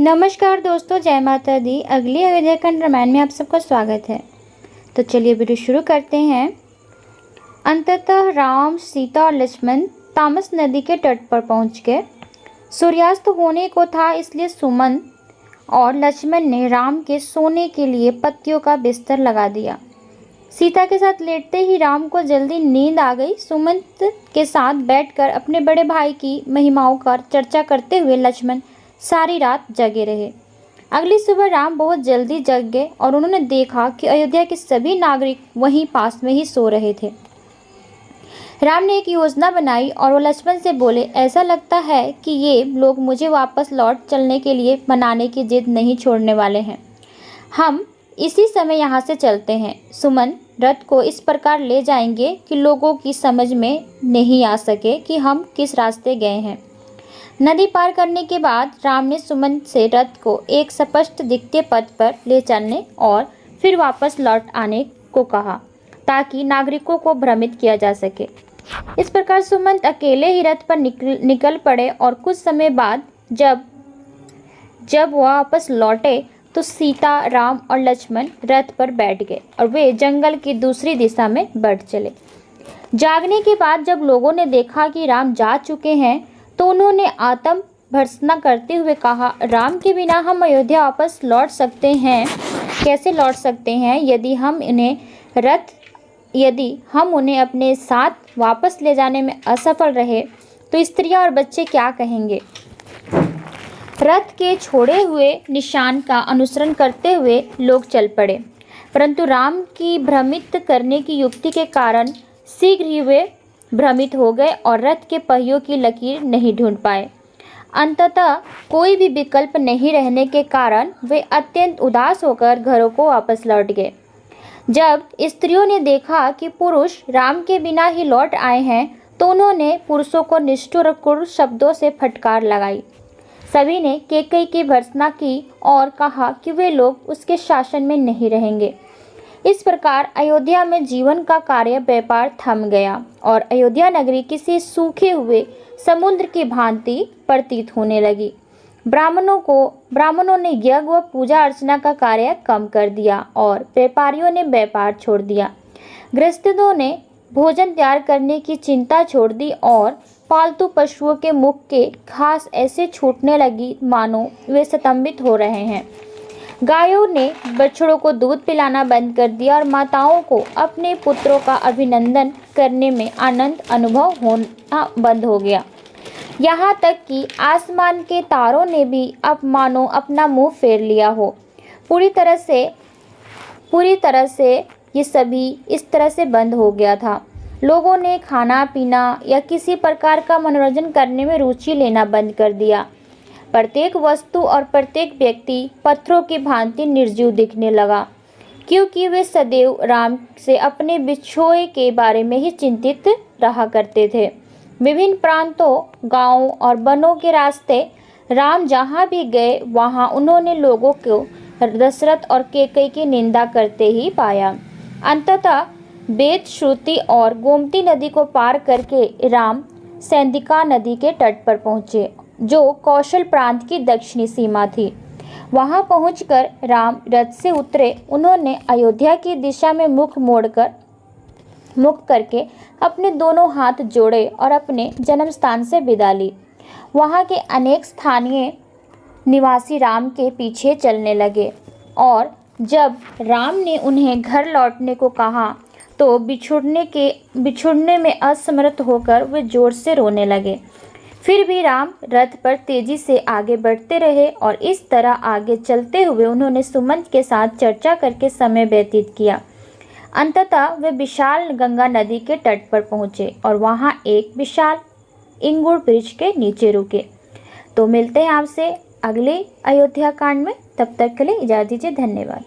नमस्कार दोस्तों, जय माता दी। अगली अयोध्या खंड रामायण में आप सबका स्वागत है। तो चलिए वीडियो शुरू करते हैं। अंततः राम, सीता और लक्ष्मण तामस नदी के तट पर पहुंच गए। सूर्यास्त होने को था, इसलिए सुमंत और लक्ष्मण ने राम के सोने के लिए पत्तियों का बिस्तर लगा दिया। सीता के साथ लेटते ही राम को जल्दी नींद आ गई। सुमंत के साथ बैठकर अपने बड़े भाई की महिमाओं का चर्चा करते हुए लक्ष्मण सारी रात जगे रहे। अगली सुबह राम बहुत जल्दी जग गए और उन्होंने देखा कि अयोध्या के सभी नागरिक वहीं पास में ही सो रहे थे। राम ने एक योजना बनाई और वो लक्ष्मण से बोले, ऐसा लगता है कि ये लोग मुझे वापस लौट चलने के लिए मनाने की जिद नहीं छोड़ने वाले हैं। हम इसी समय यहाँ से चलते हैं। सुमन रथ को इस प्रकार ले जाएंगे कि लोगों की समझ में नहीं आ सके कि हम किस रास्ते गए हैं। नदी पार करने के बाद राम ने सुमंत से रथ को एक स्पष्ट दिखते पथ पर ले चलने और फिर वापस लौट आने को कहा, ताकि नागरिकों को भ्रमित किया जा सके। इस प्रकार सुमंत अकेले ही रथ पर निकल पड़े और कुछ समय बाद जब वह वापस लौटे तो सीता, राम और लक्ष्मण रथ पर बैठ गए और वे जंगल की दूसरी दिशा में बढ़ चले। जागने के बाद जब लोगों ने देखा कि राम जा चुके हैं तो उन्होंने आत्म भर्त्सना करते हुए कहा, राम के बिना हम अयोध्या वापस लौट सकते हैं? कैसे लौट सकते हैं? यदि हम उन्हें अपने साथ वापस ले जाने में असफल रहे तो स्त्रियां और बच्चे क्या कहेंगे? रथ के छोड़े हुए निशान का अनुसरण करते हुए लोग चल पड़े, परंतु राम की भ्रमित करने की युक्ति के कारण शीघ्र ही वे भ्रमित हो गए और रथ के पहियों की लकीर नहीं ढूंढ पाए। अंततः कोई भी विकल्प नहीं रहने के कारण वे अत्यंत उदास होकर घरों को वापस लौट गए। जब स्त्रियों ने देखा कि पुरुष राम के बिना ही लौट आए हैं तो उन्होंने पुरुषों को निष्ठुर और क्रूर शब्दों से फटकार लगाई। सभी ने कैकेयी की भर्त्सना की और कहा कि वे लोग उसके शासन में नहीं रहेंगे। इस प्रकार अयोध्या में जीवन का कार्य व्यापार थम गया और अयोध्या नगरी किसी सूखे हुए समुद्र की भांति प्रतीत होने लगी। ब्राह्मणों ने यज्ञ व पूजा अर्चना का कार्य कम कर दिया और व्यापारियों ने व्यापार छोड़ दिया। गृहस्थों ने भोजन तैयार करने की चिंता छोड़ दी और पालतू पशुओं के मुख के घास ऐसे छूटने लगी मानो वे स्तंभित हो रहे हैं। गायों ने बछड़ों को दूध पिलाना बंद कर दिया और माताओं को अपने पुत्रों का अभिनंदन करने में आनंद अनुभव होना बंद हो गया। यहाँ तक कि आसमान के तारों ने भी अब मानो अपना मुंह फेर लिया हो। पूरी तरह से ये सभी इस तरह से बंद हो गया था। लोगों ने खाना पीना या किसी प्रकार का मनोरंजन करने में रुचि लेना बंद कर दिया। प्रत्येक वस्तु और प्रत्येक व्यक्ति पत्थरों की भांति निर्जीव दिखने लगा, क्योंकि वे सदैव राम से अपने बिछोए के बारे में ही चिंतित रहा करते थे। विभिन्न प्रांतों, गांवों और वनों के रास्ते राम जहां भी गए वहां उन्होंने लोगों को दशरथ और कैकेयी की निंदा करते ही पाया। अंततः वेद, श्रुति और गोमती नदी को पार करके राम सैंदिका नदी के तट पर पहुँचे, जो कौशल प्रांत की दक्षिणी सीमा थी। वहां पहुंचकर राम रथ से उतरे। उन्होंने अयोध्या की दिशा में मुख करके अपने दोनों हाथ जोड़े और अपने जन्म स्थान से विदा ली। वहां के अनेक स्थानीय निवासी राम के पीछे चलने लगे और जब राम ने उन्हें घर लौटने को कहा तो बिछुड़ने में असमर्थ होकर वे जोर से रोने लगे। फिर भी राम रथ पर तेजी से आगे बढ़ते रहे और इस तरह आगे चलते हुए उन्होंने सुमंत के साथ चर्चा करके समय व्यतीत किया। अंततः वे विशाल गंगा नदी के तट पर पहुँचे और वहाँ एक विशाल इंगुर वृक्ष के नीचे रुके। तो मिलते हैं आपसे अगले अयोध्या कांड में। तब तक के लिए इजाज़त दीजिए। धन्यवाद।